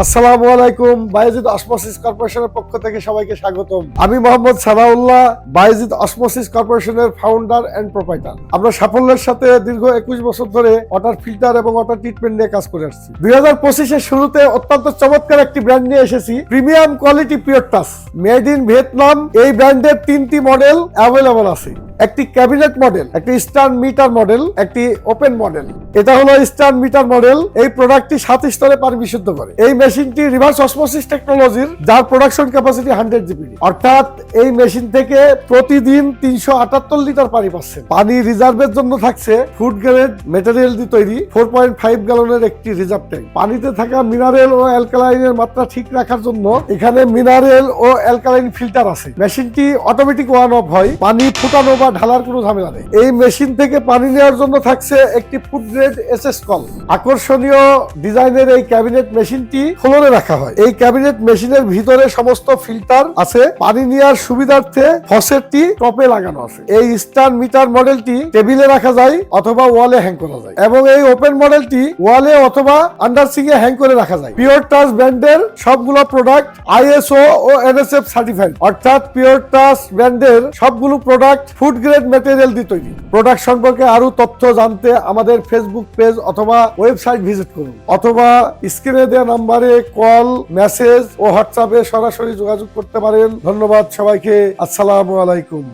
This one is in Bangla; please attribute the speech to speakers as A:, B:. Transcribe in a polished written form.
A: আসসালামু আলাইকুম। বায়েজিদ অসমোসিস কর্পোরেশনের পক্ষ থেকে সবাইকে স্বাগতম। আমি মোহাম্মদ সানাউল্লাহ, বায়েজিদ অসমোসিস কর্পোরেশনের ফাউন্ডার এন্ড প্রোপাইটার। আমরা সাফল্যের সাথে দীর্ঘ 21 বছর ধরে ওয়াটার ফিল্টার এবং ওয়াটার ট্রিটমেন্ট নিয়ে কাজ করে আসছি। 2025-এর শুরুতে অত্যন্ত চমৎকার একটি ব্র্যান্ড নিয়ে এসেছি, premium quality pure touch, made in Vietnam. এই ব্র্যান্ডের 3টি মডেল অ্যাভেলেবল আছে। একটি ক্যাবিনেট মডেল, একটি স্টার্ন মিটার মডেল, একটি ওপেন মডেল। এটা হলো স্টার্ন মিটার মডেল। এই প্রোডাক্টটি 7 স্তরে পানি বিশুদ্ধ করে। এই মেশিনটি রিভার্স অসমোসিস টেকনোলজির, যার প্রোডাকশন ক্যাপাসিটি 100 জিবি। অর্থাৎ এই মেশিন থেকে প্রতিদিন 378 লিটার পানি পাচ্ছেন। পানি রিজার্ভের জন্য থাকছে ফুড গ্রেড মেটেরিয়াল দিয়ে তৈরি 4.5 গ্যালনের একটি রিজার্ভ ট্যাঙ্ক। পানিতে থাকা মিনারেল ও অ্যালকালাইনের মাত্রা ঠিক রাখার জন্য এখানে মিনারেল ও অ্যালকালাইন ফিল্টার আছে। মেশিনটি অটোমেটিক ওয়ান অফ হয়, পানি ফুটানো বা ঢালার কোনো ঝামেলা নেই। এই মেশিন থেকে পানি নেওয়ার জন্য থাকছে একটি ফুড গ্রেড এসএস কল। আকর্ষণীয় ডিজাইনের এই ক্যাবিনেট মেশিনটি ফ্লোরে রাখা হয়। এই ক্যাবিনেট মেশিনের ভিতরে সমস্ত ফিল্টার আছে। পানি নেওয়ার সুবিধার্থে ফসেটটি টপে লাগানো আছে। এই স্টার্ন মিটার মডেলটি টেবিলে রাখা যায় অথবা ওয়ালে হ্যাং করা যায়, এবং এই ওপেন মডেলটি ওয়ালে অথবা আন্ডারসিং এ হ্যাং করে রাখা যায়। পিওর টাচ ব্র্যান্ডের সবগুলো প্রোডাক্ট আইএসও ও এনএসএফ সার্টিফাইড, অর্থাৎ পিওর টাচ ব্র্যান্ডের সবগুলো প্রোডাক্ট ফুড গ্রেড ম্যাটেরিয়াল দিয়ে তৈরি। প্রোডাক্ট সম্পর্কে আরো তথ্য জানতে আমাদের ফেসবুক পেজ অথবা ওয়েবসাইট ভিজিট করুন, অথবা স্ক্রিনে দেওয়া নাম্বারে কল, মেসেজ ও হোয়াটসঅ্যাপে সরাসরি যোগাযোগ করতে পারেন। ধন্যবাদ সবাইকে। আসসালামু আলাইকুম।